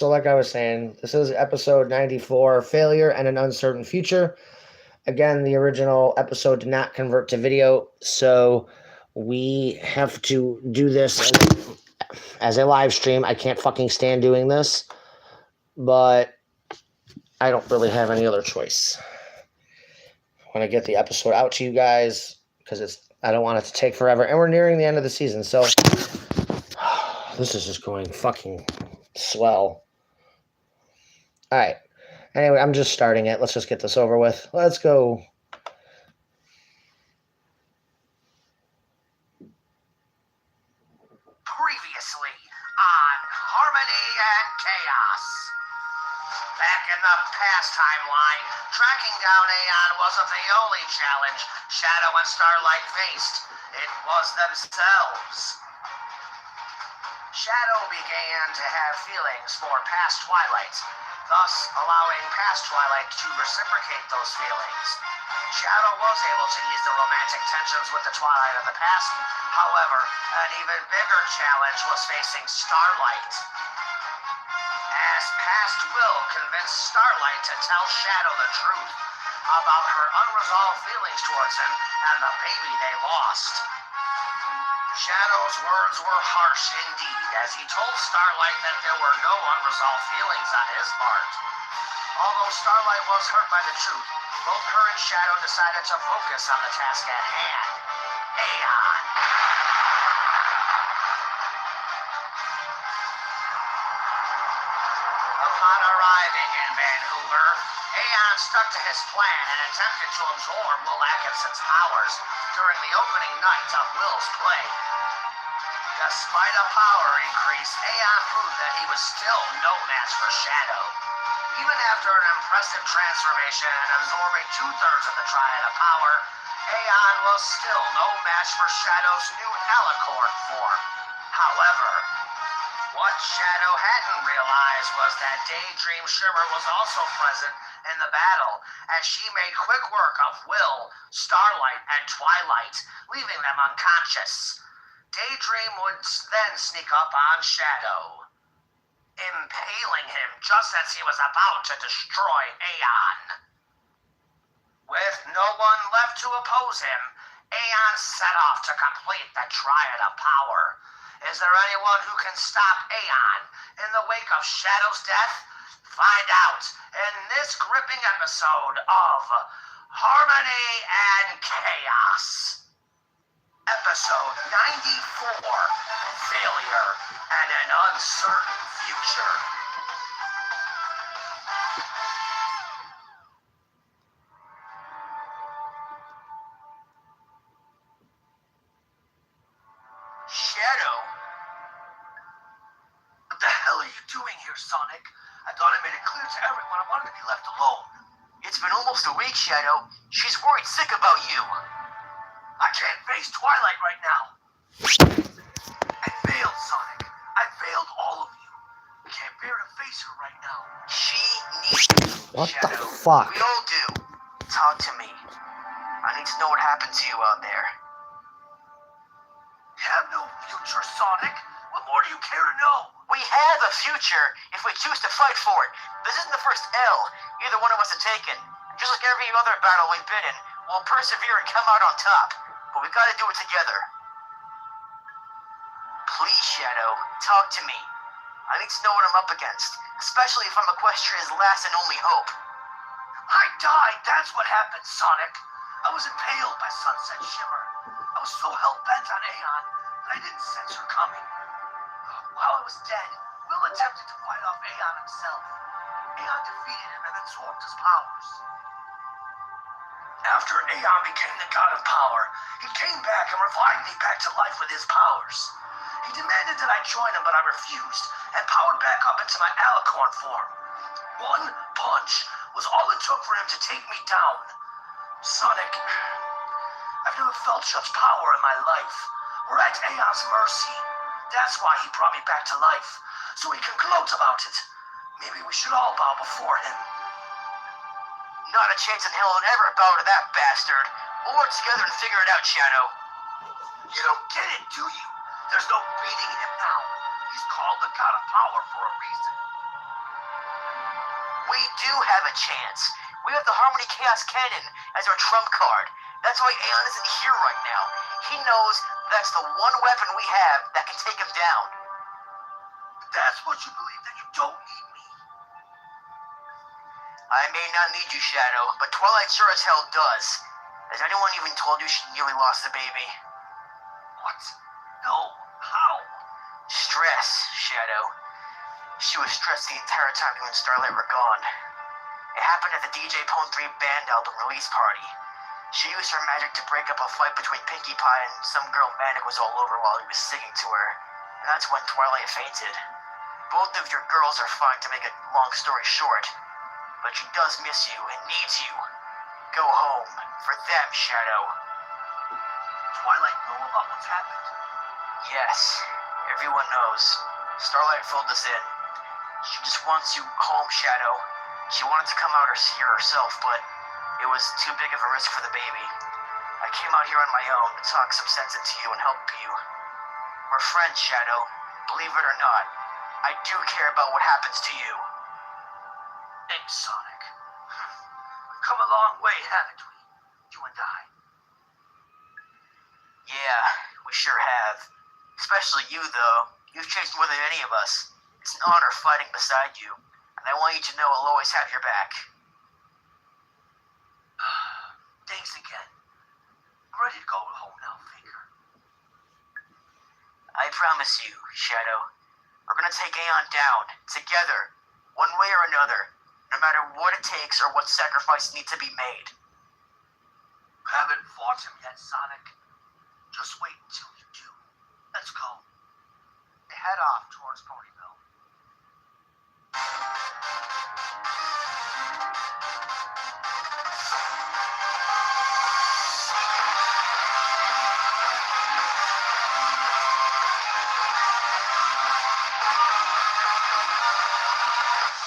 So, like I was saying, this is episode 94, Failure and an Uncertain Future. Again, the original episode did not convert to video, so we have to do this as a live stream. I can't fucking stand doing this, but I don't really have any other choice. I want to get the episode out to you guys because I don't want it to take forever, and we're nearing the end of the season, so this is just going fucking swell. All right. Anyway, I'm just starting it. Let's just get this over with. Let's go. Previously on Harmony and Chaos. Back in the past timeline, tracking down Aeon wasn't the only challenge Shadow and Starlight faced. It was themselves. Shadow began to have feelings for past Twilight, thus allowing past Twilight to reciprocate those feelings. Shadow was able to ease the romantic tensions with the Twilight of the past. However, an even bigger challenge was facing Starlight, as past Will convinced Starlight to tell Shadow the truth about her unresolved feelings towards him and the baby they lost. Shadow's words were harsh indeed, as he told Starlight that there were no unresolved feelings on his part. Although Starlight was hurt by the truth, both her and Shadow decided to focus on the task at hand, Aeon. Upon arriving in Vancouver, Aeon stuck to his plan and attempted to absorb Will Atkinson's powers during the opening night of Will's play. Despite a power increase, Aeon proved that he was still no match for Shadow. Even after an impressive transformation and absorbing 2/3 of the Triad of Power, Aeon was still no match for Shadow's new Alicorn form. However, what Shadow hadn't realized was that Daydream Shimmer was also present in the battle, as she made quick work of Will, Starlight, and Twilight, leaving them unconscious. Daydream would then sneak up on Shadow, impaling him just as he was about to destroy Aeon. With no one left to oppose him, Aeon set off to complete the Triad of Power. Is there anyone who can stop Aeon in the wake of Shadow's death? Find out in this gripping episode of Harmony and Chaos. Episode 94, Failure and an Uncertain Future. Shadow? What the hell are you doing here, Sonic? I thought I made it clear to everyone I wanted to be left alone. It's been almost a week, Shadow. She's worried sick about you. I can't face Twilight right now. I failed, Sonic. I failed all of you. I can't bear to face her right now. She needs you, What Shadow. the fuck? We all do. Talk to me. I need to know what happened to you out there. You have no future, Sonic. What more do you care to know? We have a future if we choose to fight for it. This isn't the first L either one of us have taken. Just like every other battle we've been in, we'll persevere and come out on top. But we gotta do it together. Please, Shadow, talk to me. I need to know what I'm up against, especially if I'm Equestria's last and only hope. I died, that's what happened, Sonic. I was impaled by Sunset Shimmer. I was so hell-bent on Aeon that I didn't sense her coming. While I was dead, Will attempted to fight off Aeon himself. Aeon defeated him and absorbed his powers. After Aeon became the god of power, he came back and revived me back to life with his powers. He demanded that I join him, but I refused, and powered back up into my Alicorn form. One punch was all it took for him to take me down. Sonic, I've never felt such power in my life. We're at Aeon's mercy. That's why he brought me back to life, so he can gloat about it. Maybe we should all bow before him. Not a chance in hell I'll ever bow to that bastard. We'll work together and figure it out, Shadow. You don't get it, do you? There's no beating him now. He's called the God of Power for a reason. We do have a chance. We have the Harmony Chaos Cannon as our trump card. That's why Aeon isn't here right now. He knows that's the one weapon we have that can take him down. That's what you believe, that you don't need me. I may not need you, Shadow, but Twilight sure as hell does. Has anyone even told you she nearly lost the baby? What? No. How? Stress, Shadow. She was stressed the entire time you and Starlight were gone. It happened at the DJ Pone 3 band album release party. She used her magic to break up a fight between Pinkie Pie and some girl Manic was all over while he was singing to her. And that's when Twilight fainted. Both of your girls are fine, to make a long story short. But she does miss you and needs you. Go home. For them, Shadow. Twilight know about what's happened? Yes. Everyone knows. Starlight filled us in. She just wants you home, Shadow. She wanted to come out here herself, but it was too big of a risk for the baby. I came out here on my own to talk some sense into you and help you. We're friends, Shadow. Believe it or not, I do care about what happens to you. Thanks, Sonic. We've come a long way, haven't we? You and I. Yeah, we sure have. Especially you, though. You've chased more than any of us. It's an honor fighting beside you, and I want you to know I'll always have your back. Thanks again. I'm ready to go home now, Faker. I promise you, Shadow, we're gonna take Aeon down, together, one way or another, no matter what it takes or what sacrifices need to be made. Haven't fought him yet, Sonic. Just wait until you do. Let's go. They head off towards Ponyville.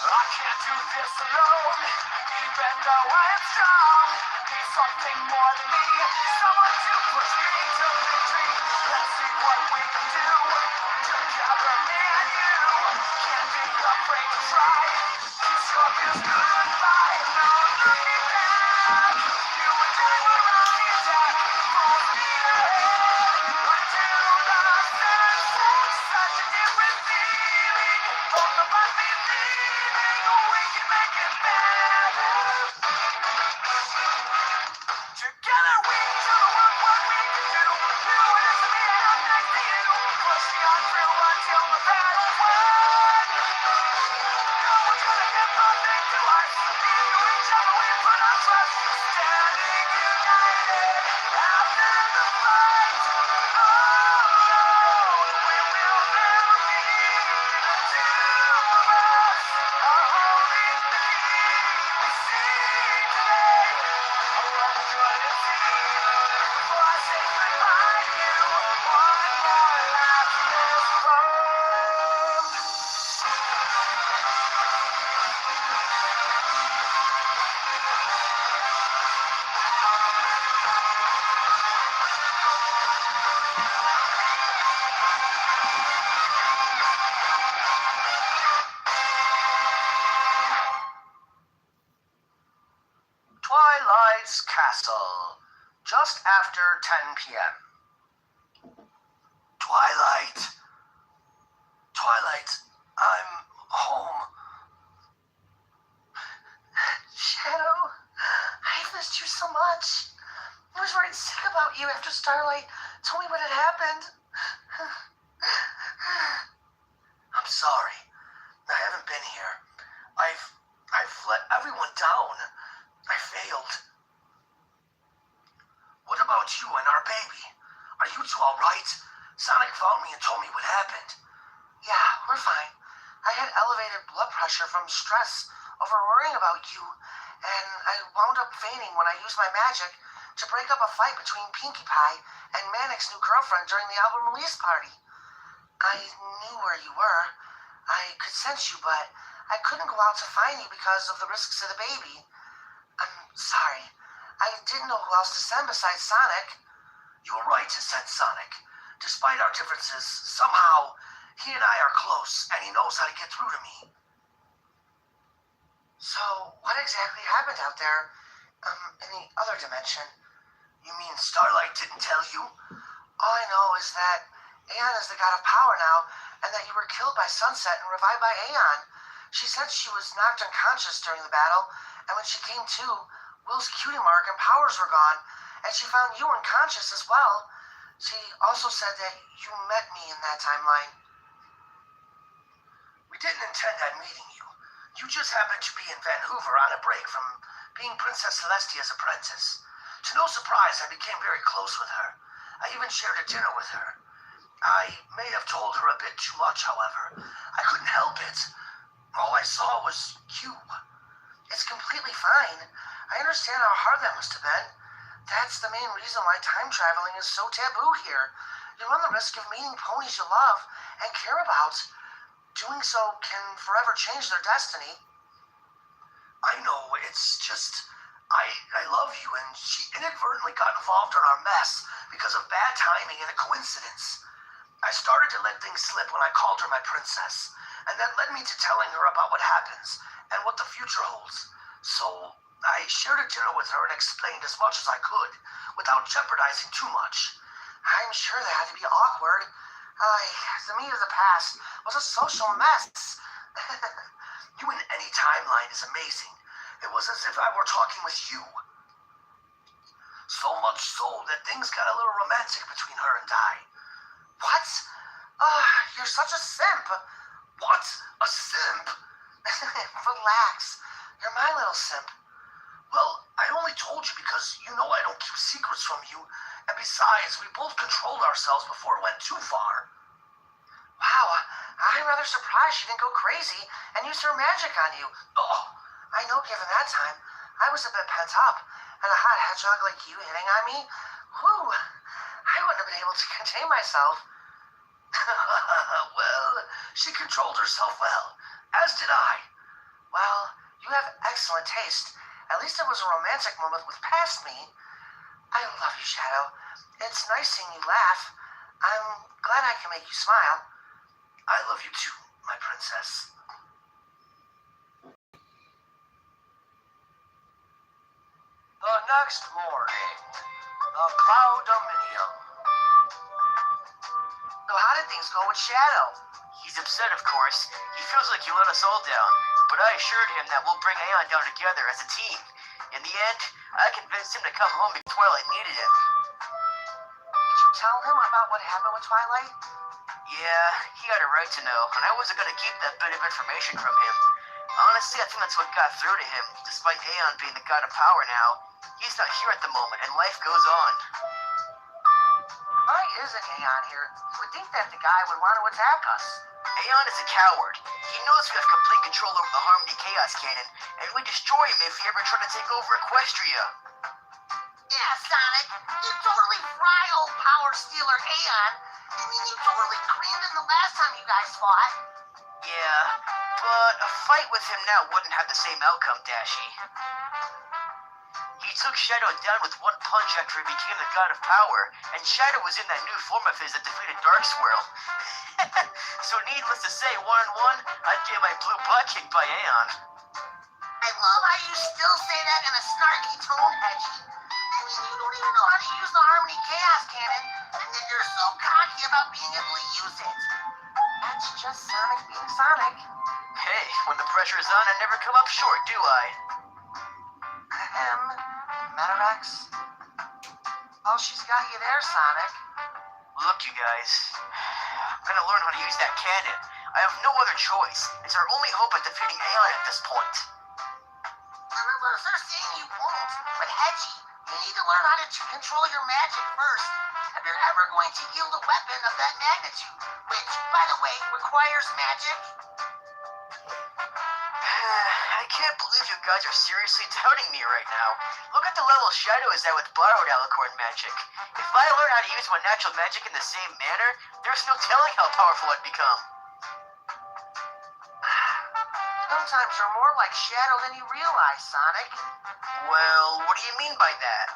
I can't do this alone, even though I am strong. Need something more than me, someone to push me to victory. Let's see what we can do. Together, me and you. Can't be afraid to try. This love is goodbye. No looking back. You and I were on the attack. Full speed ahead. Until the sunset. Such a different feeling. Both of us believing we can make it better. Together we can show the world what we can do. You and me and I'm next to you. Pushing on through until the battle's won. No one's gonna get nothing to us. Into each other we put our trust. Standing united after the fight. Alone we will never be. The two of us are holding the key. We see today. What could it be? Before I say goodbye to you, one more last fist bump. Twilight's Castle, just after 10 p.m. Twilight. Twilight, I'm home. Shadow, I've missed you so much. I was worried sick about you after Starlight told me what had happened. I'm sorry. I haven't been here. I've let everyone down. I failed. What about you and our baby? Are you two all right? Sonic found me and told me what happened. Yeah, we're fine. I had elevated blood pressure from stress over worrying about you, and I wound up fainting when I used my magic to break up a fight between Pinkie Pie and Manic's new girlfriend during the album release party. I knew where you were. I could sense you, but I couldn't go out to find you because of the risks to the baby. I'm sorry. I didn't know who else to send besides Sonic. You were right to send Sonic. Despite our differences, somehow, he and I are close, and he knows how to get through to me. So, What exactly happened out there, in the other dimension? You mean Starlight didn't tell you? All I know is that Aeon is the god of power now, and that you were killed by Sunset and revived by Aeon. She said she was knocked unconscious during the battle, and when she came to, Will's cutie mark and powers were gone, and she found you unconscious as well. She also said that you met me in that timeline. We didn't intend on meeting you. You just happened to be in Vancouver on a break from being Princess Celestia's apprentice. To no surprise, I became very close with her. I even shared a dinner with her. I may have told her a bit too much, however. I couldn't help it. All I saw was you. It's completely fine. I understand how hard that must have been. That's the main reason why time traveling is so taboo here. You run the risk of meeting ponies you love and care about. Doing so can forever change their destiny. I know, it's just... I love you, and she inadvertently got involved in our mess because of bad timing and a coincidence. I started to let things slip when I called her my princess, and that led me to telling her about what happens and what the future holds. So I shared a dinner with her and explained as much as I could without jeopardizing too much. I'm sure that had to be awkward. The me of the past was a social mess. You in any timeline is amazing. It was as if I were talking with you. So much so that things got a little romantic between her and I. What? You're such a simp. What? A simp? Relax. You're my little simp. Well, I only told you because you know I don't keep secrets from you. And besides, we both controlled ourselves before it went too far. Wow, I'm rather surprised she didn't go crazy and use her magic on you. Oh, I know given that time, I was a bit pent up, and a hot hedgehog like you hitting on me? Whew, I wouldn't have been able to contain myself. Well, she controlled herself well, as did I. Well, you have excellent taste. At least it was a romantic moment with past me. I love you, Shadow. It's nice seeing you laugh. I'm glad I can make you smile. I love you too, my princess. The next morning, the Cloud Dominion. So how did things go with Shadow? He's upset, of course. He feels like you let us all down. But I assured him that we'll bring Aeon down together as a team. In the end, I convinced him to come home because Twilight needed him. Did you tell him about what happened with Twilight? Yeah, he had a right to know, and I wasn't going to keep that bit of information from him. Honestly, I think that's what got through to him. Despite Aeon being the god of power now, he's not here at the moment, and life goes on. Why isn't Aeon here? You would think that the guy would want to attack us. Aeon is a coward. He knows we have complete control over the Harmony Chaos Cannon, and we destroy him if he ever tried to take over Equestria. Yeah, Sonic, you totally fry old power stealer Aeon. I mean, you totally creamed him the last time you guys fought. Yeah, but a fight with him now wouldn't have the same outcome, Dashi. He took Shadow down with one punch after he became the god of power, and Shadow was in that new form of his that defeated Dark Swirl. So needless to say, one-on-one, I'd get my blue butt kicked by Aeon. I love how you still say that in a snarky tone, Hedgie. I mean, you don't even know how to use the Harmony Chaos Cannon, and yet you're so cocky about being able to use it. That's just Sonic being Sonic. Hey, when the pressure's on, I never come up short, do I? Metarex? Oh, she's got you there, Sonic. Look, you guys, I'm gonna learn how to use that cannon. I have no other choice. It's our only hope at defeating Aeon at this point. They're saying you won't, but Hedgie, you need to learn how to control your magic first. If you're ever going to wield a weapon of that magnitude, which, by the way, requires magic. I can't believe you guys are seriously doubting me right now. Look at the level Shadow is at with borrowed alicorn magic. If I learn how to use my natural magic in the same manner, there's no telling how powerful I'd become. Sometimes you're more like Shadow than you realize, Sonic. Well, what do you mean by that?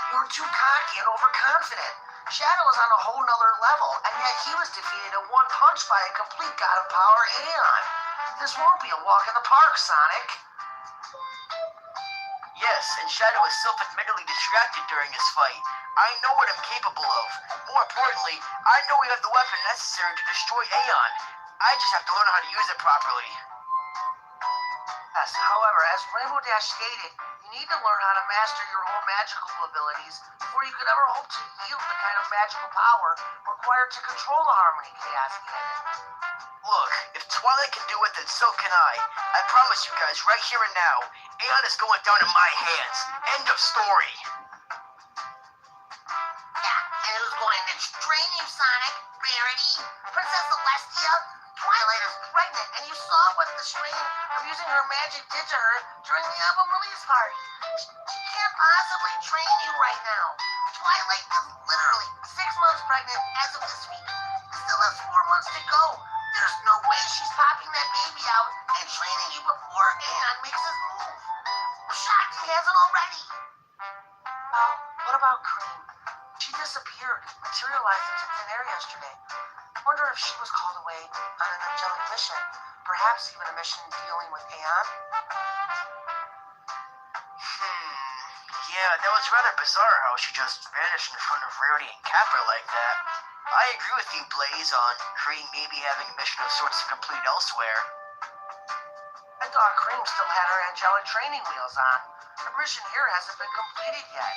You're too cocky and overconfident. Shadow is on a whole nother level, and yet he was defeated in one punch by a complete god of power, Aeon. This won't be a walk in the park, Sonic. Yes, and Shadow is self-admittedly distracted during his fight. I know what I'm capable of. More importantly, I know we have the weapon necessary to destroy Aeon. I just have to learn how to use it properly. Yes, however, as Rainbow Dash stated, you need to learn how to master your own magical abilities before you could ever hope to wield the kind of magical power required to control the Harmony Chaos Cannon. Look, if Twilight can do it, then so can I. I promise you guys, right here and now, Aeon is going down in my hands. End of story. Yeah, and who's going to train you, Sonic? Rarity? Princess Celestia? Twilight is pregnant, and you saw what the strain of using her magic did to her during the album release party. She can't possibly train you right now. Twilight is literally 6 months pregnant as of this week. Still has 4 months to go. There's no way she's popping that baby out and training you before Aeon makes his move. I'm shocked he hasn't already. Well, what about Cream? She disappeared, materialized into thin air yesterday. I wonder if she was called away on an angelic mission, perhaps even a mission dealing with Aeon. Yeah, that was rather bizarre how she just vanished in front of Rarity and Kappa like that. I agree with you, Blaze, on Cream maybe having a mission of sorts to complete elsewhere. I thought Cream still had her angelic training wheels on. Her mission here hasn't been completed yet.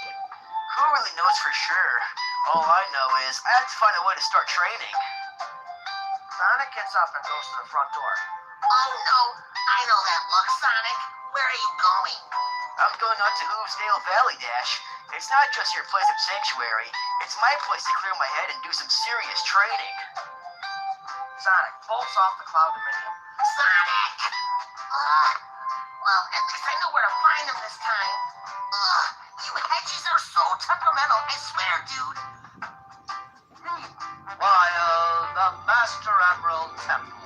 Who really knows for sure? All I know is I have to find a way to start training. Sonic gets up and goes to the front door. Oh no, I know that look, Sonic. Where are you going? I'm going on to Hoovesdale Valley, Dash. It's not just your place of sanctuary. It's my place to clear my head and do some serious training. Sonic bolts off the Cloud Dominion. Sonic! Well, at least I know where to find him this time. You hedges are so temperamental, I swear, dude. While the Master Emerald Temple.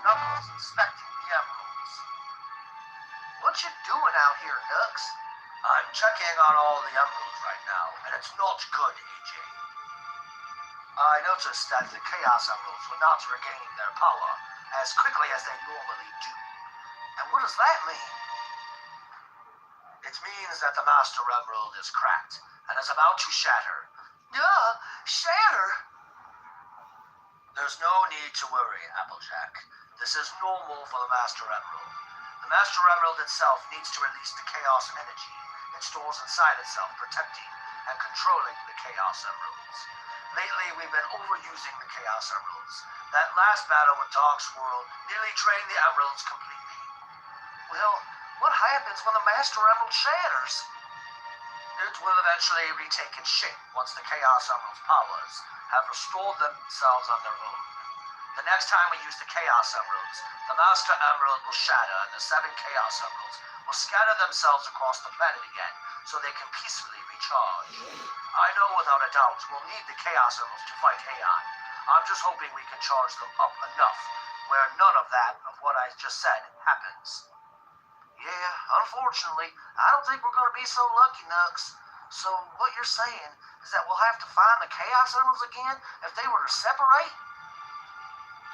Knuckles inspecting the emeralds. What you doing out here, Nux? I'm checking on all the emeralds right now, and it's not good, AJ. I noticed that the Chaos Emeralds were not regaining their power as quickly as they normally do. And what does that mean? It means that the Master Emerald is cracked and is about to shatter. Yeah, shatter. There's no need to worry, Applejack. This is normal for the Master Emerald. The Master Emerald itself needs to release the Chaos energy it stores inside itself, protecting and controlling the Chaos Emeralds. Lately, we've been overusing the Chaos Emeralds. That last battle with Dark Swirl nearly drained the Emeralds completely. Well, what happens when the Master Emerald shatters? It will eventually retake its shape once the Chaos Emerald's powers have restored themselves on their own. The next time we use the Chaos Emeralds, the Master Emerald will shatter and the 7 Chaos Emeralds will scatter themselves across the planet again so they can peacefully recharge. I know without a doubt we'll need the Chaos Emeralds to fight Aeon. I'm just hoping we can charge them up enough where none of that of what I just said happens. Yeah, unfortunately, I don't think we're going to be so lucky, Nux. So what you're saying is that we'll have to find the Chaos Emeralds again if they were to separate?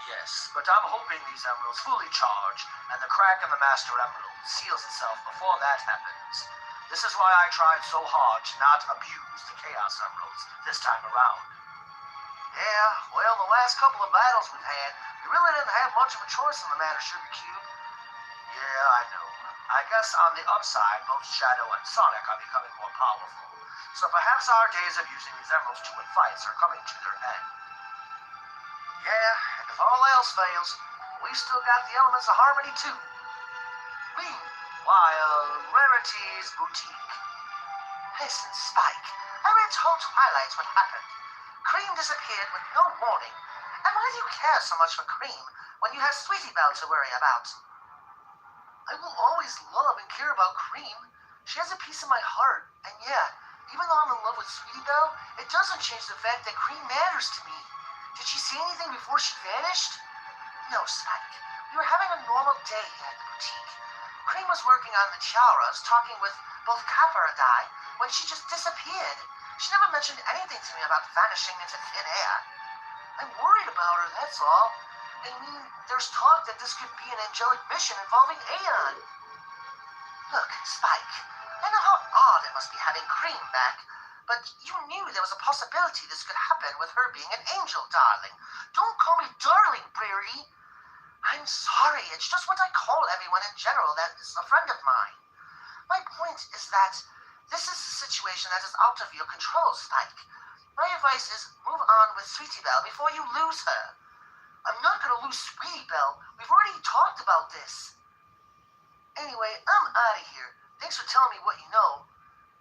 Yes, but I'm hoping these emeralds fully charge and the crack in the Master Emerald seals itself before that happens. This is why I tried so hard to not abuse the Chaos Emeralds this time around. Yeah, well, the last couple of battles we've had, we really didn't have much of a choice in the matter, Sugar Cube. Yeah, I know. I guess on the upside, both Shadow and Sonic are becoming more powerful. So perhaps our days of using these emeralds to win fights are coming to their end. Yeah, and if all else fails, we've still got the elements of harmony, too. Meanwhile, Rarity's boutique. Listen, Spike, I already told Twilight what happened. Cream disappeared with no warning. And why do you care so much for Cream when you have Sweetie Belle to worry about? I will always love and care about Cream. She has a piece of my heart, and yeah, even though I'm in love with Sweetie Belle, it doesn't change the fact that Cream matters to me. Did she see anything before she vanished? No, Spike. We were having a normal day here at the boutique. Cream was working on the tiaras, talking with both Kappa and I, when she just disappeared. She never mentioned anything to me about vanishing into thin air. I'm worried about her, that's all. I mean, there's talk that this could be an angelic mission involving Aeon. Look, Spike, I know how odd it must be having Cream back, but you knew there was a possibility this could happen with her being an angel, darling. Don't call me darling, Brady. I'm sorry, it's just what I call everyone in general that is a friend of mine. My point is that this is a situation that is out of your control, Spike. My advice is move on with Sweetie Belle before you lose her. I'm not gonna lose Sweetie Belle. We've already talked about this. Anyway, I'm out of here. Thanks for telling me what you know.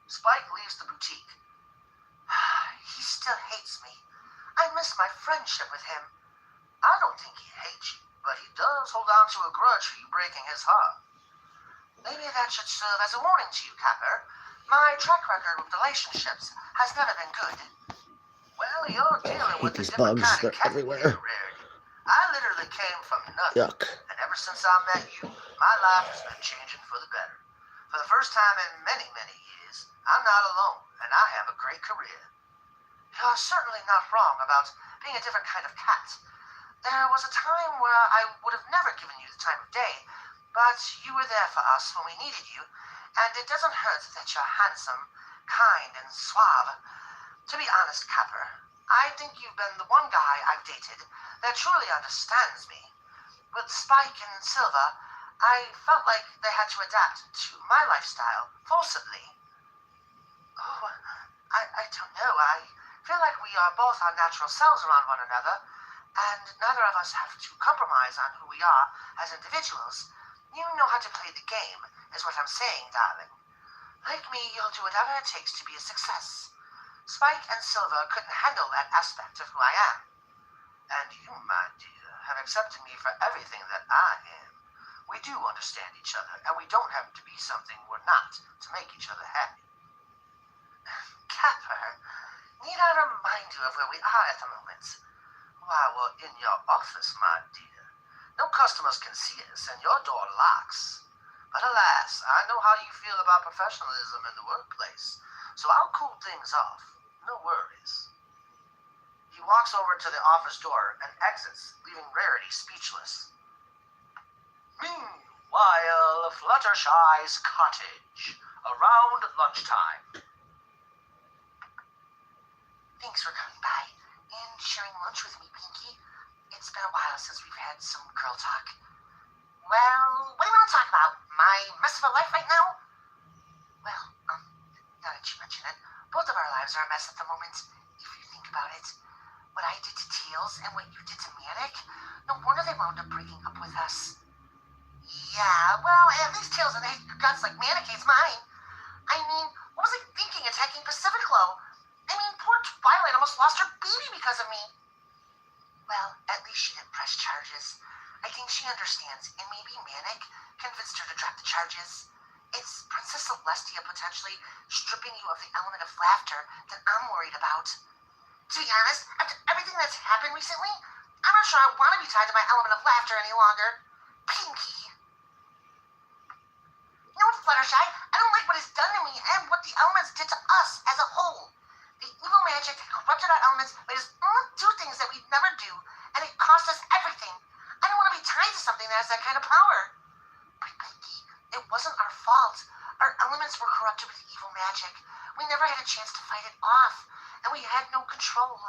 Spike leaves the boutique. He still hates me. I miss my friendship with him. I don't think he hates you, but he does hold on to a grudge for you breaking his heart. Maybe that should serve as a warning to you, Capper. My track record with relationships has never been good. Well, you're dealing with a these different bugs. kind of They're cat everywhere. here, Rarity. I literally came from nothing. Yuck. And ever since I met you, my life has been changing for the better. For the first time in many, many years, I'm not alone, and I have a great career. You're certainly not wrong about being a different kind of cat. There was a time where I would have never given you the time of day, but you were there for us when we needed you, and it doesn't hurt that you're handsome, kind, and suave. To be honest, Capper, I think you've been the one guy I've dated that truly understands me. With Spike and Silva, I felt like they had to adapt to my lifestyle forcibly. Oh, I don't know. I feel like we are both our natural selves around one another, and neither of us have to compromise on who we are as individuals. You know how to play the game, is what I'm saying, darling. Like me, you'll do whatever it takes to be a success. Spike and Silva couldn't handle that aspect of who I am. And you, my dear, have accepted me for everything that I am. We do understand each other, and we don't have to be something we're not to make each other happy. Capper, need I remind you of where we are at the moment? Why, we're in your office, my dear. No customers can see us, and your door locks. But alas, I know how you feel about professionalism in the workplace, so I'll cool things off. No worries. He walks over to the office door and exits, leaving Rarity speechless. Meanwhile, Fluttershy's cottage, around lunchtime. Thanks for coming by and sharing lunch with me, Pinky. It's been a while since we've had some girl talk. Well, what do you want to talk about? My mess of a life right now? Well, now that you mention it, both of our lives are a mess at the moment, if you think about it. What I did to Tails and what you did to Manic, no wonder they wound up breaking up with us. Yeah, well, at least Tails and hate your guts like Manic hates mine. I mean, what was I thinking attacking Pacificlo? I mean, poor Twilight almost lost her baby because of me. Well, at least she didn't press charges. I think she understands, and maybe Manic convinced her to drop the charges. It's Princess Celestia potentially stripping you of the element of laughter that I'm worried about. To be honest, after everything that's happened recently, I'm not sure I want to be tied to my element of laughter any longer. Pinky. You know what, Fluttershy? I don't like what it's done to me and what the elements did to us as a whole. The evil magic that corrupted our elements made us do things that we'd never do, and it cost us everything. I don't want to be tied to something that has that kind of power. But Pinky, it wasn't our fault. Our elements were corrupted with evil magic. We never had a chance to fight it off, and we had no control.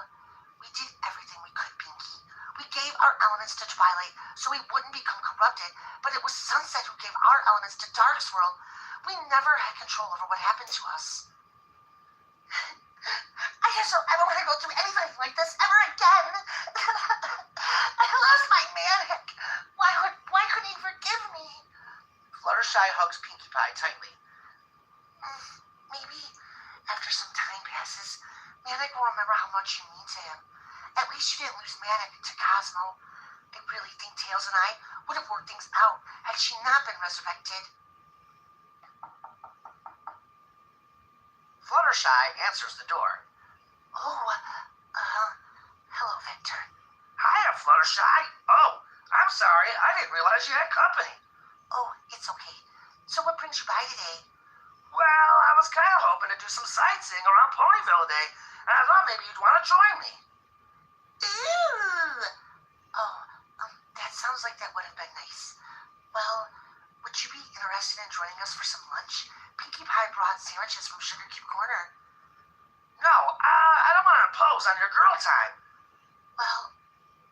We did everything we could, Pinky. We gave our elements to Twilight so we wouldn't become corrupted, but it was Sunset who gave our elements to Dark's world. We never had control over what happened to us. I guess I'll ever want to go through anything like this ever again. I lost my Manic. Why couldn't he forgive me? Fluttershy hugs Pinkie Pie tightly. Maybe after some time passes, Manic will remember how much you mean to him. At least you didn't lose Manic to Cosmo. I really think Tails and I would have worked things out had she not been resurrected. Fluttershy answers the door. Oh, hello, Victor. Hiya, Fluttershy. Oh, I'm sorry. I didn't realize you had company. Oh, it's okay. So what brings you by today? Well, I was kind of hoping to do some sightseeing around Ponyville today, and I thought maybe you'd want to join me. Ooh! Oh, that sounds like that would have been nice. Well, would you be interested in joining us for some lunch? Pinkie Pie brought sandwiches from Sugar Cube Corner. No, I don't want to impose on your girl time. Well,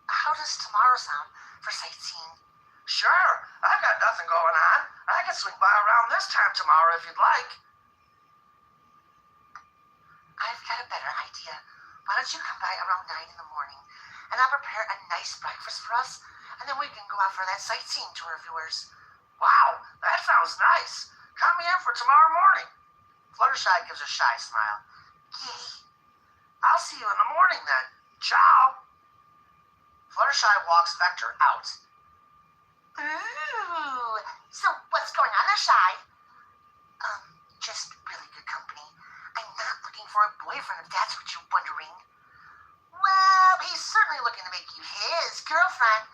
how does tomorrow sound for sightseeing? Sure, I've got nothing going on. I can swing by around this time tomorrow if you'd like. I've got a better idea. Why don't you come by around 9 in the morning, and I'll prepare a nice breakfast for us, and then we can go out for that sightseeing tour of yours. Wow, that sounds nice. Count me in for tomorrow morning. Fluttershy gives a shy smile. Yay. I'll see you in the morning then. Ciao. Fluttershy walks Vector out. Ooh, so what's going on there, Shy? Just really good company. I'm not looking for a boyfriend, if that's what you're wondering. Well, he's certainly looking to make you his girlfriend.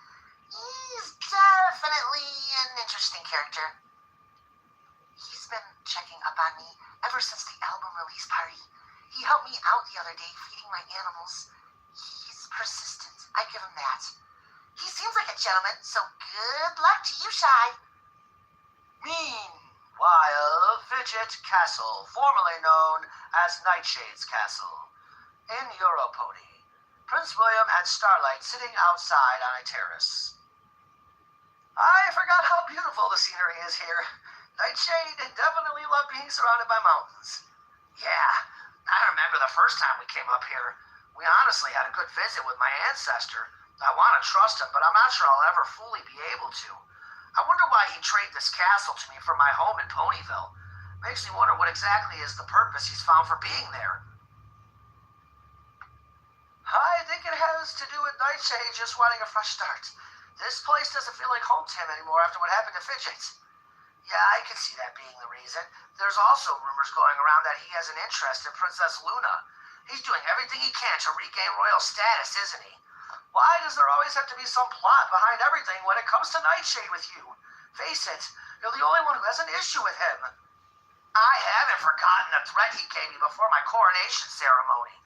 He's definitely an interesting character. He's been checking up on me ever since the album release party. He helped me out the other day feeding my animals. He's persistent, I give him that. He seems like a gentleman, so good luck to you, Shy. Meanwhile, Fidget Castle, formerly known as Nightshade's Castle. In Europony, Prince William and Starlight sitting outside on a terrace. I forgot how beautiful the scenery is here. Nightshade definitely loved being surrounded by mountains. Yeah, I remember the first time we came up here. We honestly had a good visit with my ancestor. I want to trust him, but I'm not sure I'll ever fully be able to. I wonder why he'd trade this castle to me for my home in Ponyville. Makes me wonder what exactly is the purpose he's found for being there. I think it has to do with Nightshade just wanting a fresh start. This place doesn't feel like home to him anymore after what happened to Fidget. Yeah, I can see that being the reason. There's also rumors going around that he has an interest in Princess Luna. He's doing everything he can to regain royal status, isn't he? Why does there always have to be some plot behind everything when it comes to Nightshade with you? Face it, you're the only one who has an issue with him. I haven't forgotten the threat he gave me before my coronation ceremony.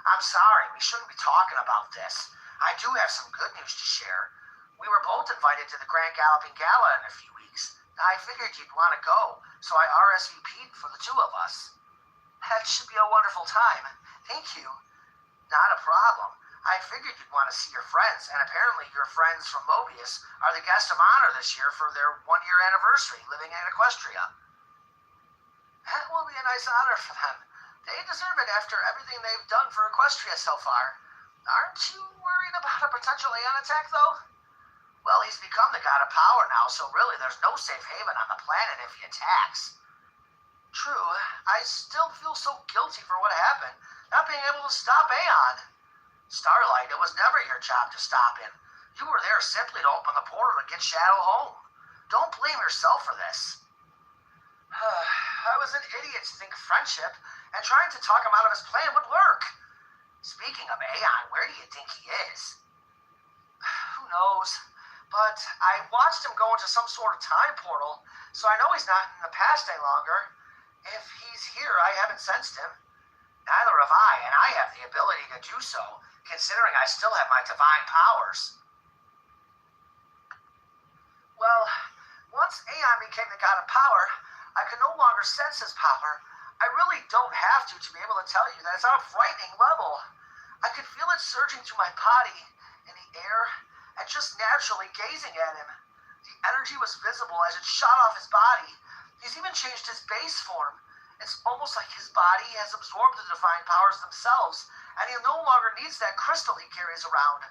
I'm sorry, we shouldn't be talking about this. I do have some good news to share. We were both invited to the Grand Galloping Gala in a few weeks. I figured you'd want to go, so I RSVP'd for the two of us. That should be a wonderful time. Thank you. Not a problem. I figured you'd want to see your friends, and apparently your friends from Mobius are the guest of honor this year for their one-year anniversary living in Equestria. That will be a nice honor for them. They deserve it after everything they've done for Equestria so far. Aren't you worried about a potential Aeon attack, though? Well, he's become the god of power now, so really there's no safe haven on the planet if he attacks. True, I still feel so guilty for what happened, not being able to stop Aeon. Starlight, it was never your job to stop him. You were there simply to open the portal to get Shadow home. Don't blame yourself for this. I was an idiot to think friendship and trying to talk him out of his plan would work. Speaking of Aeon, where do you think he is? Who knows? But I watched him go into some sort of time portal, so I know he's not in the past any longer. If he's here, I haven't sensed him. Neither have I, and I have the ability to do so, considering I still have my divine powers. Well, once Aeon became the god of power, I could no longer sense his power. I really don't have to be able to tell you that it's on a frightening level. I could feel it surging through my body, in the air, and just naturally gazing at him. The energy was visible as it shot off his body. He's even changed his base form. It's almost like his body has absorbed the divine powers themselves, and he no longer needs that crystal he carries around.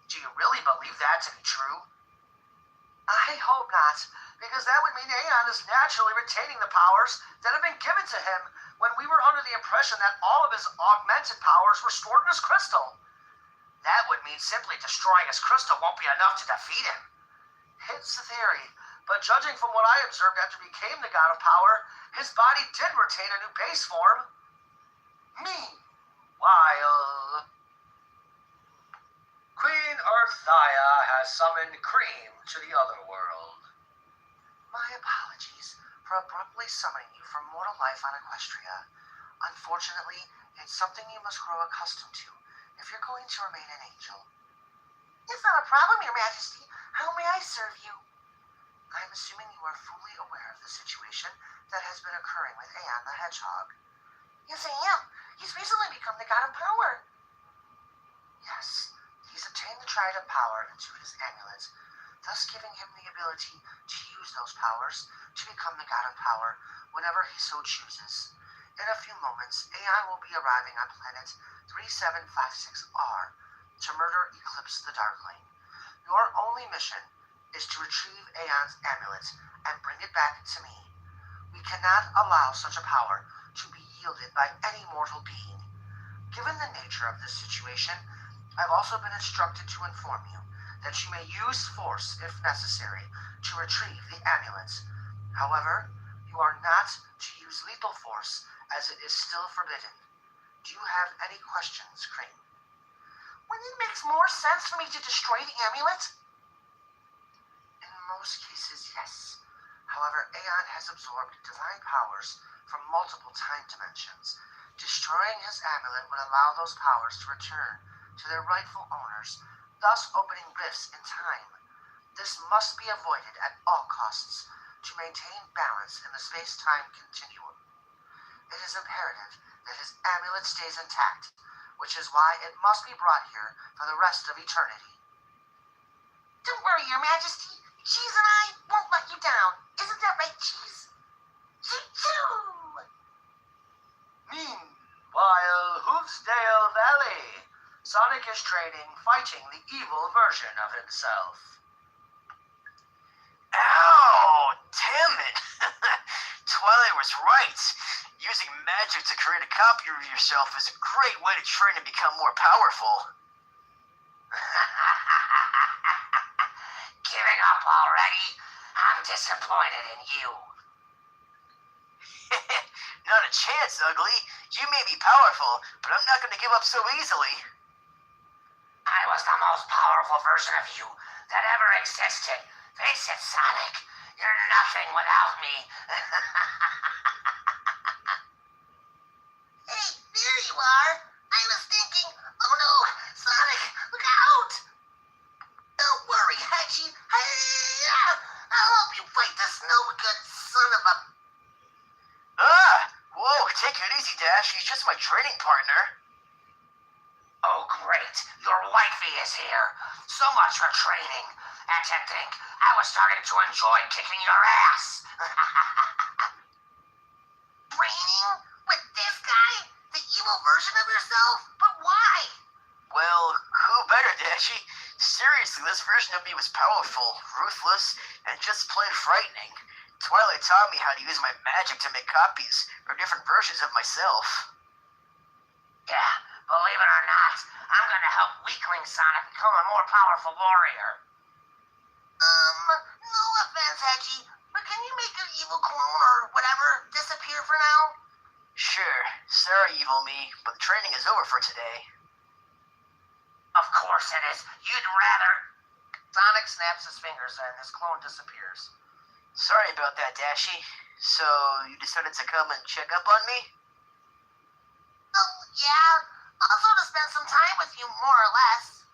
Do you really believe that to be true? I hope not, because that would mean Aeon is naturally retaining the powers that have been given to him when we were under the impression that all of his augmented powers were stored in his crystal. That would mean simply destroying his crystal won't be enough to defeat him. It's a theory, but judging from what I observed after he became the god of power, his body did retain a new base form. Meanwhile, Queen Earthia has summoned Cream to the other world. My apologies for abruptly summoning you from mortal life on Equestria. Unfortunately, it's something you must grow accustomed to if you're going to remain an angel. It's not a problem, Your Majesty. How may I serve you? I'm assuming you are fully aware of the situation that has been occurring with Aeon the Hedgehog. Yes, I am. He's recently become the god of power. Yes, he's obtained the Triad of Power into his amulet, thus giving him the ability to use those powers to become the god of power whenever he so chooses. In a few moments, Aeon will be arriving on planet 3756R to murder Eclipse the Darkling. Your only mission is to retrieve Aeon's amulet and bring it back to me. We cannot allow such a power to be yielded by any mortal being. Given the nature of this situation, I've also been instructed to inform you that you may use force if necessary to retrieve the amulet. However, you are not to use lethal force as it is still forbidden. Do you have any questions, Crane? Wouldn't it make more sense for me to destroy the amulet? In most cases, yes. However, Aeon has absorbed divine powers from multiple time dimensions. Destroying his amulet would allow those powers to return to their rightful owners, thus opening rifts in time. This must be avoided at all costs to maintain balance in the space-time continuum. It is imperative that his amulet stays intact, which is why it must be brought here for the rest of eternity. Don't worry, Your Majesty. Cheese and I won't let you down. Isn't that right, Cheese? Choo-choo! Meanwhile, Hoofsdale Valley. Sonic is training, fighting the evil version of himself. Ow! Damn it! Twilight was right. Using magic to create a copy of yourself is a great way to train and become more powerful. Giving up already? I'm disappointed in you. Not a chance, Ugly. You may be powerful, but I'm not going to give up so easily. I was the most powerful version of you that ever existed. Face it, Sonic. You're nothing without me. Hey, there you are. I was thinking, oh no, Sonic, look out! Don't worry, Hedgie. Hey, I'll help you fight this no-good son of a... Whoa, take it easy, Dash. He's just my training partner. Oh, great. Your wifey is here. So much for training. And to think, I was starting to enjoy kicking your ass. Training? With this guy? The evil version of yourself? But why? Well, who better, Dashy? Seriously, this version of me was powerful, ruthless, and just plain frightening. Twilight taught me how to use my magic to make copies, or different versions of myself. Yeah, believe it or not, I'm gonna help Weakling Sonic become a more powerful warrior. No offense, Hedgie, but can you make an evil clone or whatever disappear for now? Sure, sorry, evil me, but the training is over for today. Of course it is. You'd rather... Sonic snaps his fingers and his clone disappears. Sorry about that, Dashy. So, you decided to come and check up on me? Oh, yeah. Also to spend some time with you, more or less.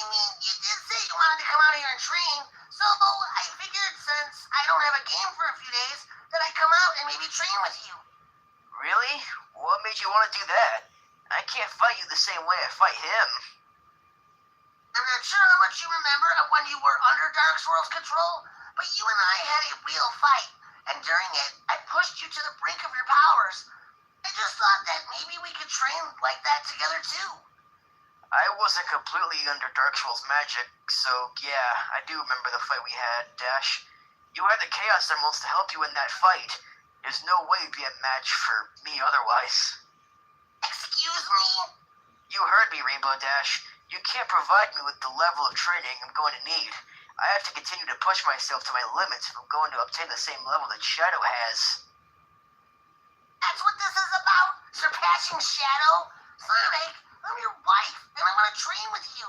I mean, you did say you wanted to come out here and train, so I figured since I don't have a game for a few days, that I'd come out and maybe train with you. Really? What made you want to do that? I can't fight you the same way I fight him. I'm not sure how much you remember of when you were under Dark Swirl's control, but you and I had a real fight, and during it, I pushed you to the brink of your powers. I just thought that maybe we could train like that together too. I wasn't completely under Dark Swirl's magic, so yeah, I do remember the fight we had, Dash. You had the Chaos Emeralds to help you in that fight. There's no way you'd be a match for me otherwise. Excuse me? You heard me, Rainbow Dash. You can't provide me with the level of training I'm going to need. I have to continue to push myself to my limits if I'm going to obtain the same level that Shadow has. That's what this is about? Surpassing Shadow? Sonic, I'm your wife, and I want to train with you.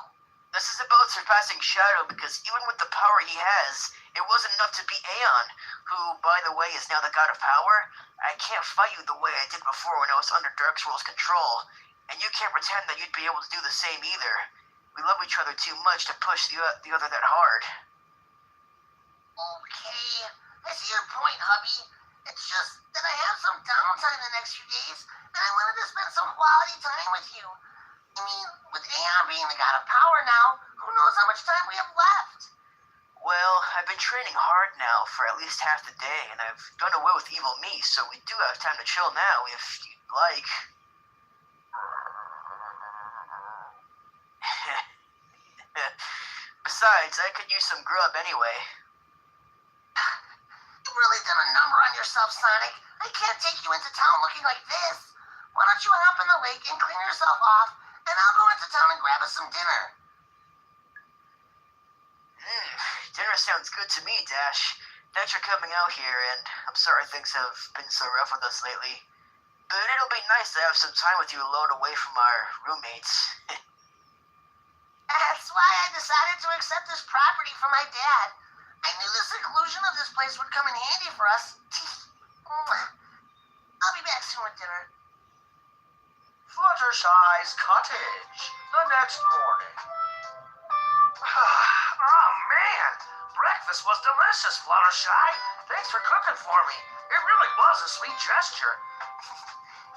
This is about surpassing Shadow because even with the power he has, it wasn't enough to beat Aeon, who, by the way, is now the God of Power. I can't fight you the way I did before when I was under Dark Swirl's control, and you can't pretend that you'd be able to do the same either. We love each other too much to push the other that hard. hubby. It's just that I have some downtime the next few days, and I wanted to spend some quality time with you. I mean, with AR being the god of power now, who knows how much time we have left? Well, I've been training hard now for at least half the day, and I've done away with evil me, so we do have time to chill now if you'd like. Besides, I could use some grub anyway. You've really done a number on yourself, Sonic. I can't take you into town looking like this. Why don't you hop in the lake and clean yourself off, and I'll go into town and grab us some dinner. Dinner sounds good to me, Dash. Thanks for coming out here, and I'm sorry things have been so rough with us lately. But it'll be nice to have some time with you alone away from our roommates. That's why I decided to accept this property from my dad. I knew the seclusion of this place would come in handy for us. I'll be back soon with dinner. Fluttershy's cottage, the next morning. Oh, man. Breakfast was delicious, Fluttershy. Thanks for cooking for me. It really was a sweet gesture.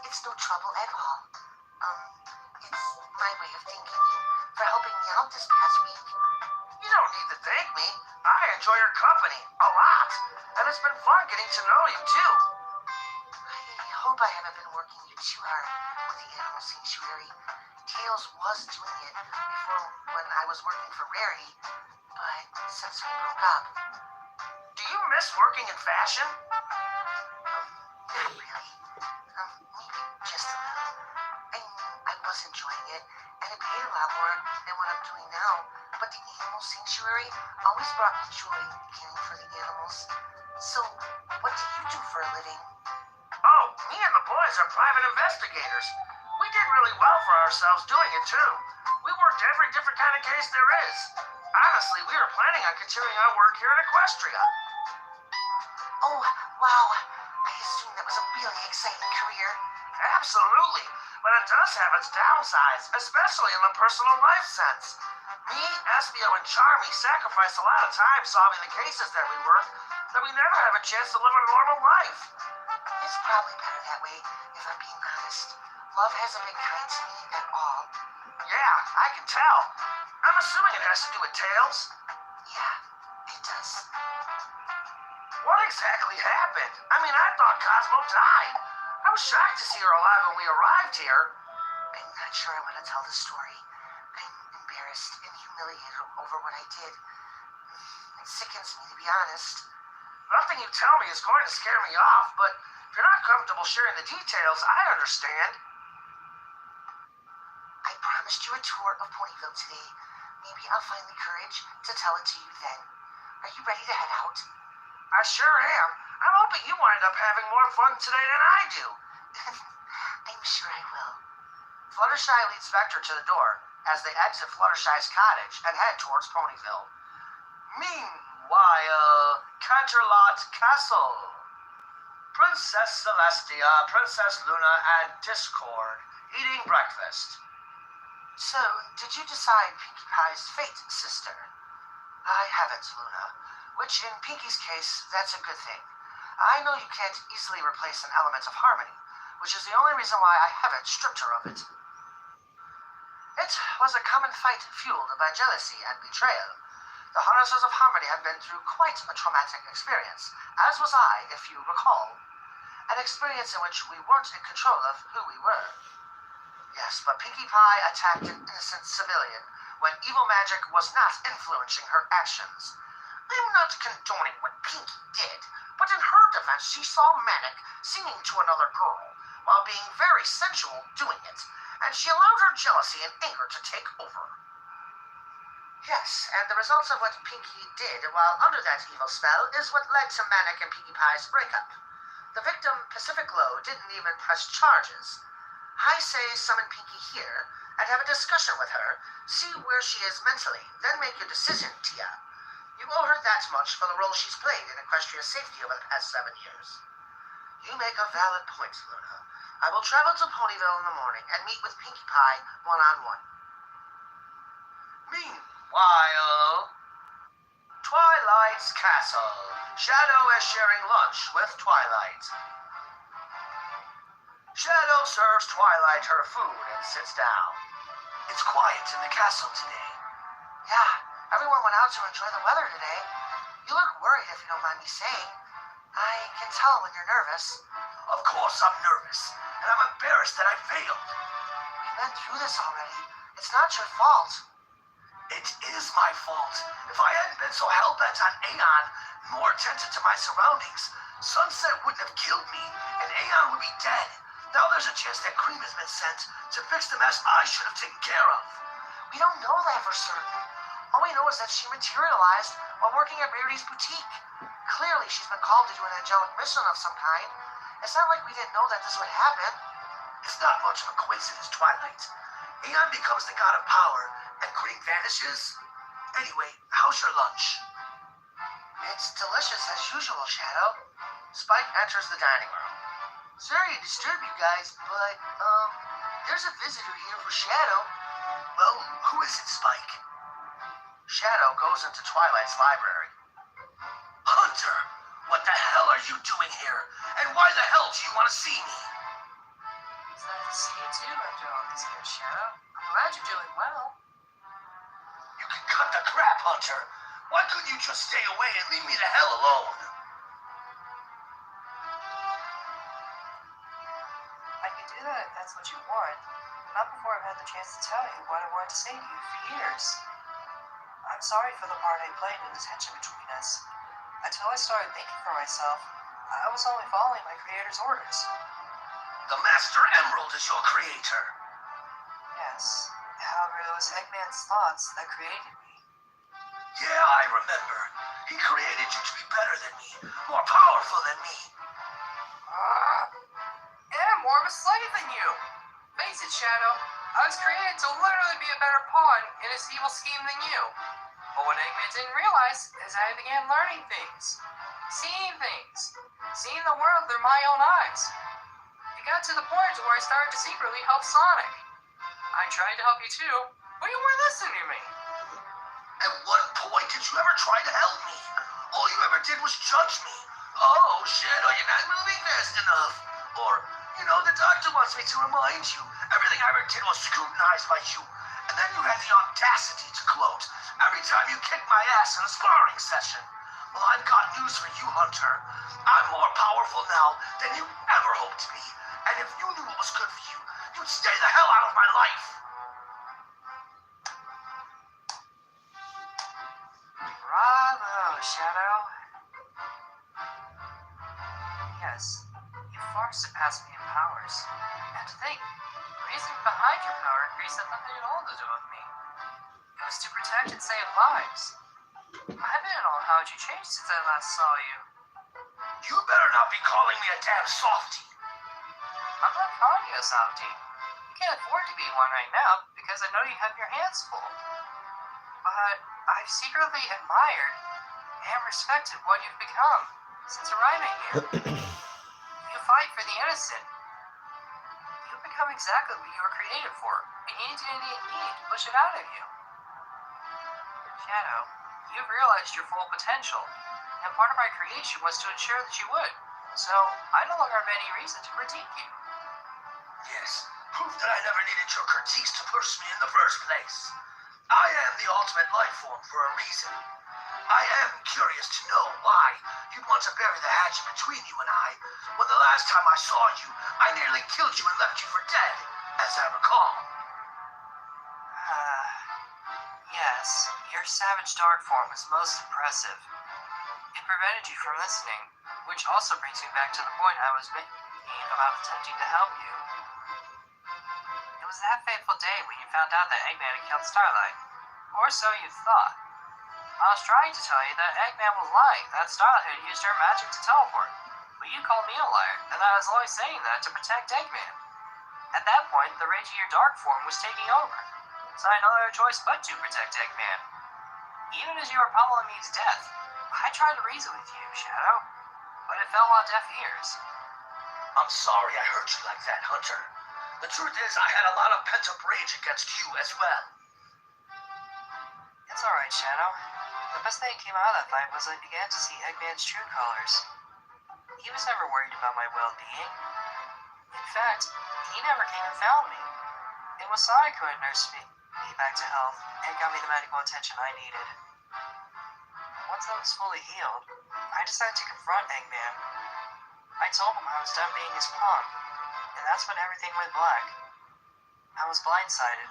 It's no trouble at all. It's my way of thanking you for helping me out this past week. You don't need to thank me. I enjoy your company a lot, and it's been fun getting to know you, too. I hope I haven't been working you too hard with the animal sanctuary. Tails was doing it before when I was working for Rarity, but since we broke up, Do you miss working in fashion? not really. Maybe just a little. I was enjoying it, and it paid a lot more than what I'm doing now. But the animal sanctuary always brought me joy caring for the animals. So, what do you do for a living? Oh, me and the boys are private investigators. We did really well for ourselves doing it, too. We worked every different kind of case there is. Honestly, we were planning on continuing our work here in Equestria. Oh, wow. I assume that was a really exciting career. Absolutely, but it does have its downsides, especially in the personal life sense. Me, Espio, and Charmy sacrificed a lot of time solving the cases that we work, that we never have a chance to live a normal life. It's probably better that way, if I'm being honest. Love hasn't been kind to me at all. Yeah, I can tell. I'm assuming it has to do with Tails. Yeah, it does. What exactly happened? I mean, I thought Cosmo died. I was shocked to see her alive when we arrived here. I'm not sure I want to tell the story. I'm embarrassed and humiliated over what I did. It sickens me, to be honest. Nothing you tell me is going to scare me off, but if you're not comfortable sharing the details, I understand. I promised you a tour of Ponyville today. Maybe I'll find the courage to tell it to you then. Are you ready to head out? I sure am. I'm hoping you wind up having more fun today than I do. I'm sure I will. Fluttershy leads Vector to the door as they exit Fluttershy's cottage and head towards Ponyville. Meanwhile, Canterlot Castle. Princess Celestia, Princess Luna, and Discord eating breakfast. So, did you decide Pinkie Pie's fate, sister? I haven't, Luna. Which, in Pinkie's case, that's a good thing. I know you can't easily replace an element of harmony, which is the only reason why I haven't stripped her of it. It was a common fight fueled by jealousy and betrayal. The harnessers of harmony have been through quite a traumatic experience, as was I, if you recall. An experience in which we weren't in control of who we were. Yes, but Pinkie Pie attacked an innocent civilian when evil magic was not influencing her actions. I'm not condoning what Pinkie did, but in her defense, she saw Manic singing to another girl while being very sensual doing it, and she allowed her jealousy and anger to take over. Yes, and the results of what Pinkie did while under that evil spell is what led to Manic and Pinkie Pie's breakup. The victim, Pacific Glow, didn't even press charges. I say summon Pinkie here and have a discussion with her, see where she is mentally, then make your decision, Tia. You owe her that much for the role she's played in Equestria's safety over the past 7 years. You make a valid point, Luna. I will travel to Ponyville in the morning and meet with Pinkie Pie one-on-one. Meanwhile, Twilight's castle. Shadow is sharing lunch with Twilight. Shadow serves Twilight her food and sits down. It's quiet in the castle today. Yeah, everyone went out to enjoy the weather today. You look worried, if you don't mind me saying. I can tell when you're nervous. Of course I'm nervous, and I'm embarrassed that I failed. We've been through this already. It's not your fault. It is my fault. If I hadn't been so hell-bent on Aeon, more attentive to my surroundings, Sunset wouldn't have killed me, and Aeon would be dead. Now there's a chance that Cream has been sent to fix the mess I should have taken care of. We don't know that for certain. All we know is that she materialized while working at Rarity's boutique. Clearly, she's been called to do an angelic mission of some kind. It's not like we didn't know that this would happen. It's not much of a coincidence, Twilight. Aeon becomes the god of power, and Cream vanishes. Anyway, how's your lunch? It's delicious as usual, Shadow. Spike enters the dining room. Sorry to disturb you guys, but, there's a visitor here for Shadow. Well, who is it, Spike? Shadow goes into Twilight's library. Hunter, what the hell are you doing here? And why the hell do you want to see me? It's nice to see you too after all these years, Shadow. I'm glad you're doing well. You can cut the crap, Hunter. Why couldn't you just stay away and leave me the hell alone? I could do that if that's what you want. Not before I've had the chance to tell you what I wanted to say to you for years. I'm sorry for the part I played in the tension between us. Until I started thinking for myself, I was only following my creator's orders. The Master Emerald is your creator. Yes. However, it was Eggman's thoughts that created me. Yeah, I remember. He created you to be better than me, more powerful than me. And I'm more of a slave than you. Face it, Shadow. I was created to literally be a better pawn in his evil scheme than you. But what Eggman didn't realize is I began learning things, seeing the world through my own eyes. It got to the point where I started to secretly help Sonic. I tried to help you too, but you weren't listening to me. At what point did you ever try to help me? All you ever did was judge me. Oh, Shadow, you're not moving fast enough. Or, the doctor wants me to remind you. Everything I ever did was scrutinized by you. And then you had the audacity to gloat every time you kicked my ass in a sparring session. Well, I've got news for you, Hunter. I'm more powerful now than you ever hoped to be. And if you knew what was good for you, you'd stay the hell out of my life. Bravo, Shadow. Yes, you far surpassed me in powers. And to think, the reason behind your power increase had nothing at all to do with me. It was to protect and save lives. I've been on how you changed since I last saw you. You better not be calling me a damn softie. I'm not calling you a softie. You can't afford to be one right now because I know you have your hands full. But I've secretly admired and respected what you've become since arriving here. You fight for the innocent. You've become exactly what you were created for, and you didn't need me to push it out of you. Shadow, you've realized your full potential, and part of my creation was to ensure that you would. So I no longer have any reason to critique you. Yes, proof that I never needed your critiques to push me in the first place. I am the ultimate life form for a reason. I am curious to know why you'd want to bury the hatchet between you and I, when the last time I saw you, I nearly killed you and left you for dead, as I recall. Yes, your savage dark form was most impressive. It prevented you from listening, which also brings me back to the point I was making about attempting to help you. It was that fateful day when you found out that Eggman had killed Starlight. Or so you thought. I was trying to tell you that Eggman was lying, that Starlight had used her magic to teleport. But you called me a liar, and I was only saying that to protect Eggman. At that point, the rage of your dark form was taking over, so I had no other choice but to protect Eggman. Even as you were pummeling me to death, I tried to reason with you, Shadow, but it fell on deaf ears. I'm sorry I hurt you like that, Hunter. The truth is, I had a lot of pent-up rage against you as well. It's alright, Shadow. The best thing that came out of that fight was I began to see Eggman's true colors. He was never worried about my well-being. In fact, he never came and found me. It was Sonic who had nursed me back to health and got me the medical attention I needed. Once I was fully healed, I decided to confront Eggman. I told him I was done being his pawn, and that's when everything went black. I was blindsided,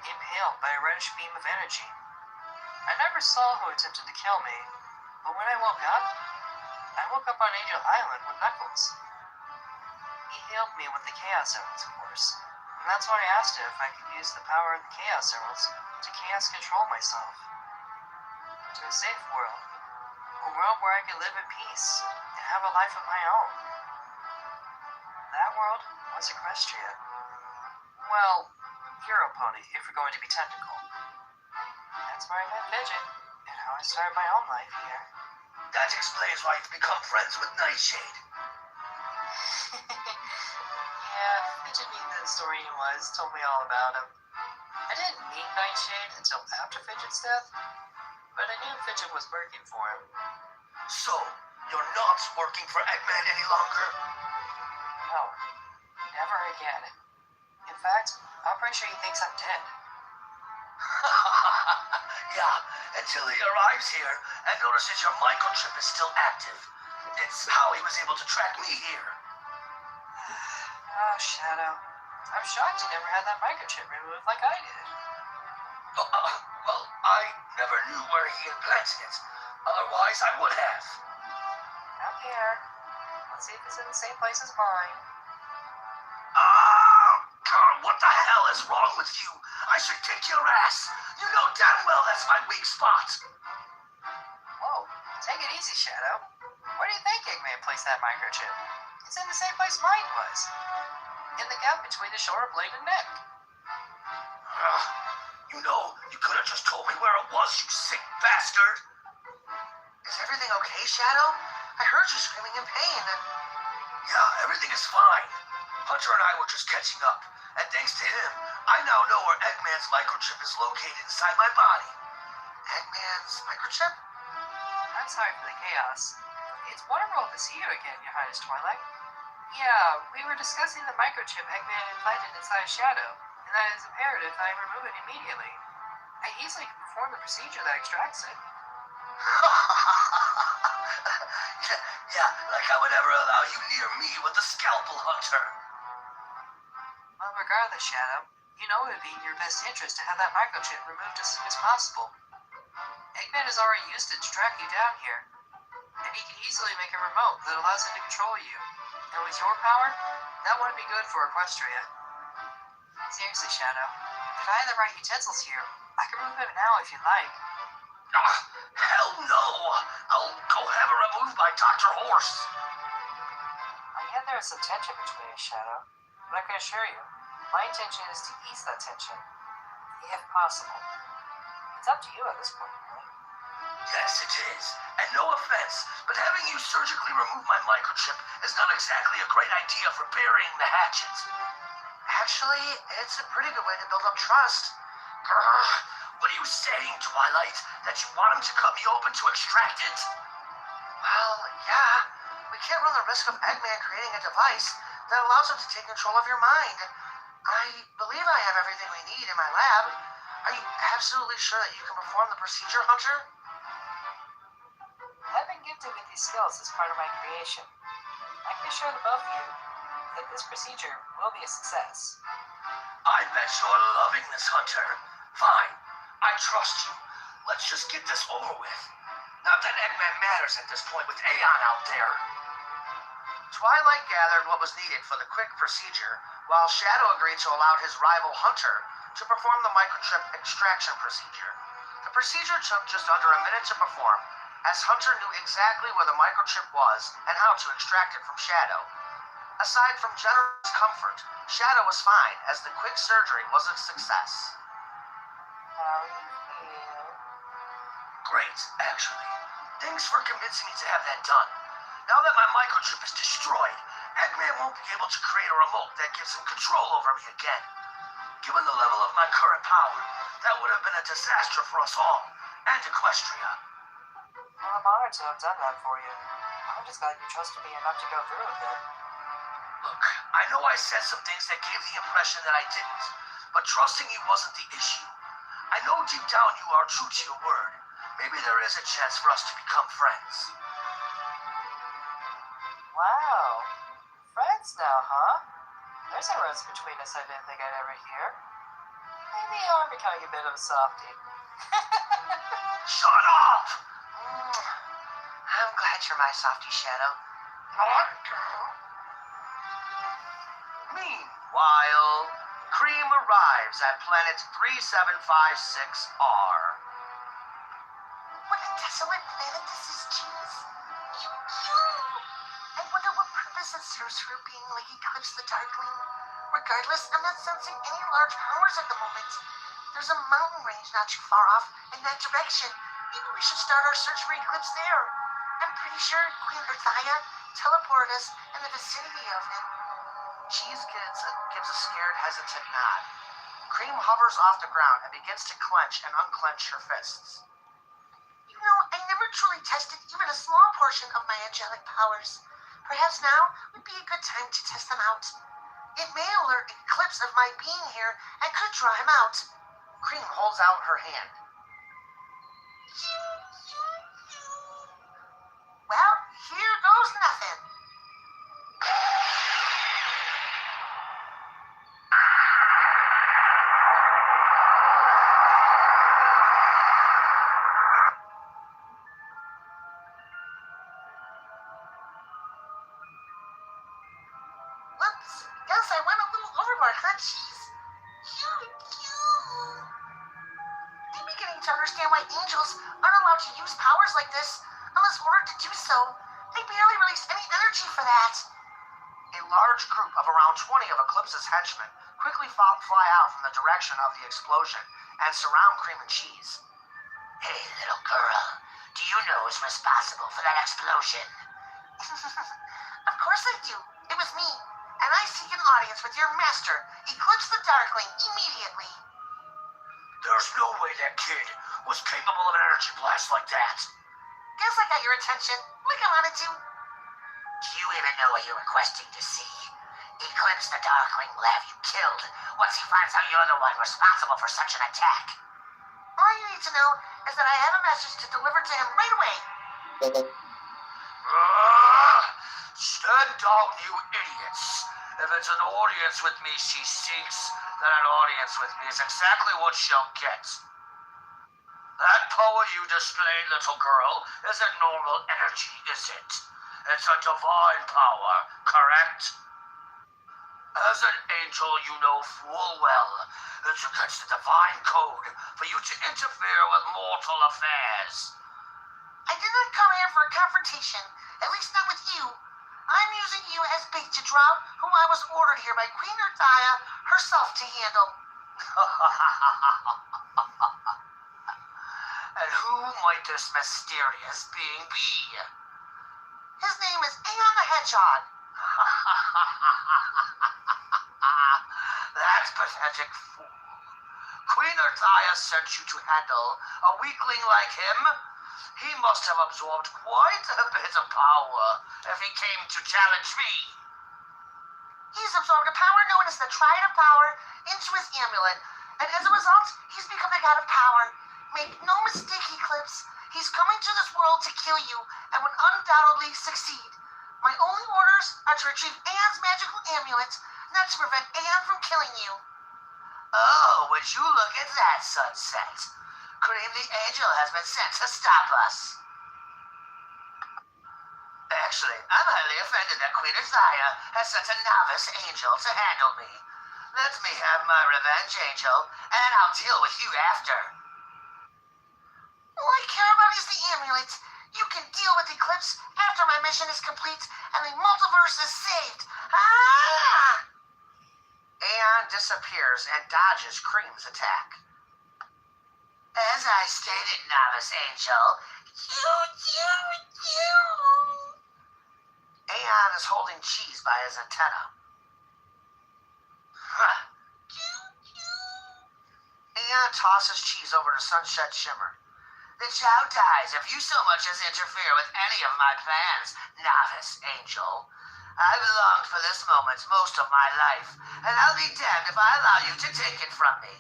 impaled by a reddish beam of energy. I never saw who attempted to kill me, but when I woke up on Angel Island with Knuckles. He healed me with the Chaos Emeralds, of course, and that's when I asked him if I could use the power of the Chaos Emeralds to chaos control myself. To a safe world. A world where I could live in peace and have a life of my own. That world was Equestria. Well, Hero Pony, if we're going to be technical. That's where I met Fidget, and how I started my own life here. That explains why you've become friends with Nightshade. Yeah, Fidget being the historian he was told me all about him. I didn't meet Nightshade until after Fidget's death, but I knew Fidget was working for him. So, you're not working for Eggman any longer? No, never again. In fact, I'm pretty sure he thinks I'm dead. Yeah, until he arrives here and notices your microchip is still active. It's how he was able to track me here. Oh, Shadow. I'm shocked you never had that microchip removed like I did. Well, I never knew where he implanted it. Otherwise, I would have. Up here. Let's see if it's in the same place as mine. What the hell is wrong with you? I should kick your ass. You know damn well that's my weak spot. Whoa, take it easy, Shadow. Where do you think Eggman placed that microchip? It's in the same place mine was. In the gap between the shoulder blade and neck. You know, you could have just told me where it was, you sick bastard. Is everything okay, Shadow? I heard you screaming in pain. Yeah, everything is fine. Hunter and I were just catching up, and thanks to him, I now know where Eggman's microchip is located inside my body. Eggman's microchip? I'm sorry for the chaos. It's wonderful to see you again, Your Highness Twilight. Yeah, we were discussing the microchip Eggman implanted inside Shadow, and that it's imperative I remove it immediately. I easily can perform the procedure that extracts it. Yeah, like I would ever allow you near me with a scalpel, Hunter. Well, regardless, Shadow, you know it would be in your best interest to have that microchip removed as soon as possible. Eggman has already used it to track you down here, and he can easily make a remote that allows him to control you. And with your power, that wouldn't be good for Equestria. Seriously, Shadow, if I had the right utensils here, I could remove it now if you'd like. Hell no! I'll go have it removed by Dr. Horse. I get there is some tension between us, Shadow, but I can assure you, my intention is to ease that tension, if possible. It's up to you at this point, really. Yes, it is. And no offense, but having you surgically remove my microchip is not exactly a great idea for burying the hatchet. Actually, it's a pretty good way to build up trust. What are you saying, Twilight? That you want him to cut me open to extract it? Well, yeah. We can't run the risk of Eggman creating a device that allows him to take control of your mind. I believe I have everything we need in my lab. Are you absolutely sure that you can perform the procedure, Hunter? I've been gifted with these skills as part of my creation. I can assure the both of you that this procedure will be a success. I bet you're loving this, Hunter. Fine. I trust you. Let's just get this over with. Not that Eggman matters at this point with Aeon out there. Twilight gathered what was needed for the quick procedure, while Shadow agreed to allow his rival Hunter to perform the microchip extraction procedure. The procedure took just under a minute to perform, as Hunter knew exactly where the microchip was and how to extract it from Shadow. Aside from general discomfort, Shadow was fine, as the quick surgery was a success. How do you feel? Great, actually. Thanks for convincing me to have that done. Now that my microchip is destroyed, Eggman won't be able to create a remote that gives him control over me again. Given the level of my current power, that would have been a disaster for us all, and Equestria. Well, I'm honored to have done that for you. I'm just glad you trusted me enough to go through with it. Look, I know I said some things that gave the impression that I didn't, but trusting you wasn't the issue. I know deep down you are true to your word. Maybe there is a chance for us to become friends. Wow. Friends now, huh? There's a rose between us I didn't think I'd ever hear. Maybe you are becoming a bit of a softie. Shut up! I'm glad you're my softie, Shadow. Meanwhile, Cream arrives at planet 3756R. What a desolate planet this is, Cheese. I wonder what purpose it serves for being like Eclipse the Darkling. Regardless, I'm not sensing any large powers at the moment. There's a mountain range not too far off in that direction. Maybe we should start our search for Eclipse there. I'm pretty sure Queen Earthaya teleported us in the vicinity of him. Cheese gives a scared, hesitant nod. Cream hovers off the ground and begins to clench and unclench her fists. You know, I never truly tested even a small portion of my angelic powers. Perhaps now would be a good time to test them out. It may alert Eclipse of my being here and could draw him out. Cream holds out her hand. Well, here goes nothing. Whoops, guess I went a little overboard, huh, Cheese? I'm beginning to understand why angels aren't allowed to use powers like this unless ordered to do so. They barely release any energy for that. A large group of around 20 of Eclipse's henchmen quickly fly out from the direction of the explosion and surround Cream and Cheese. Hey, little girl, do you know who's responsible for that explosion? Of course I do. It was me. And I seek an audience with your master, Eclipse the Darkling, immediately. There's no way that kid was capable of an energy blast like that. Guess I got your attention, like I wanted to. Do you even know what you're requesting to see? Eclipse the Darkling will have you killed once he finds out you're the one responsible for such an attack. All you need to know is that I have a message to deliver to him right away. Stand down, you idiots. If it's an audience with me she seeks, then an audience with me is exactly what she'll get. That power you display, little girl, isn't normal energy, is it? It's a divine power, correct? As an angel, you know full well it's against the divine code for you to interfere with mortal affairs. I did not come here for a confrontation, at least not with you. I'm using you as bait to draw who I was ordered here by Queen Earthaya herself to handle. And who might this mysterious being be? His name is Aeon the Hedgehog. That's pathetic fool. Queen Earthaya sent you to handle a weakling like him? He must have absorbed quite a bit of power if he came to challenge me. He's absorbed a power known as the Triad of Power into his amulet, and as a result, he's become the God of Power. Make no mistake, Eclipse, he's coming to this world to kill you and would undoubtedly succeed. My only orders are to retrieve Aeon's magical amulet, not to prevent Aeon from killing you. Oh, would you look at that, Sunset? Cream the Angel has been sent to stop us. Actually, I'm highly offended that Queen Earthaya has sent a novice angel to handle me. Let me have my revenge, Angel, and I'll deal with you after. All I care about is the amulet. You can deal with Eclipse after my mission is complete and the multiverse is saved. Ah! Aeon disappears and dodges Cream's attack. As I stated, novice angel, Aeon is holding Cheese by his antenna. Huh. Aeon tosses Cheese over to Sunset Shimmer. The Chow dies if you so much as interfere with any of my plans, novice angel. I've longed for this moment most of my life, and I'll be damned if I allow you to take it from me.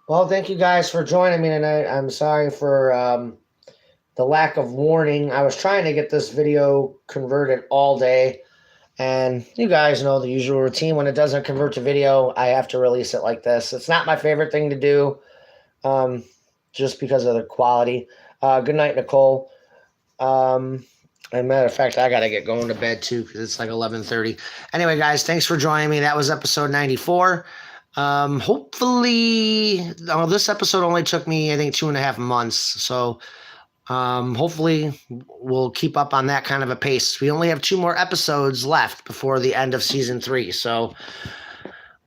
Well, thank you guys for joining me tonight. I'm sorry for the lack of warning. I was trying to get this video converted all day, and you guys know the usual routine. When it doesn't convert to video, I have to release it like this. It's not my favorite thing to do, just because of the quality. Good night, Nicole. As a matter of fact, I got to get going to bed too because it's like 11:30. Anyway, guys, thanks for joining me. That was episode 94. Hopefully, this episode only took me, I think, 2.5 months. So hopefully we'll keep up on that kind of a pace. We only have 2 more episodes left before the end of season 3. So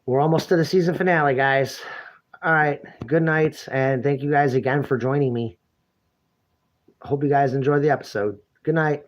we're almost to the season finale, guys. All right. Good night. And thank you guys again for joining me. Hope you guys enjoyed the episode. Good night.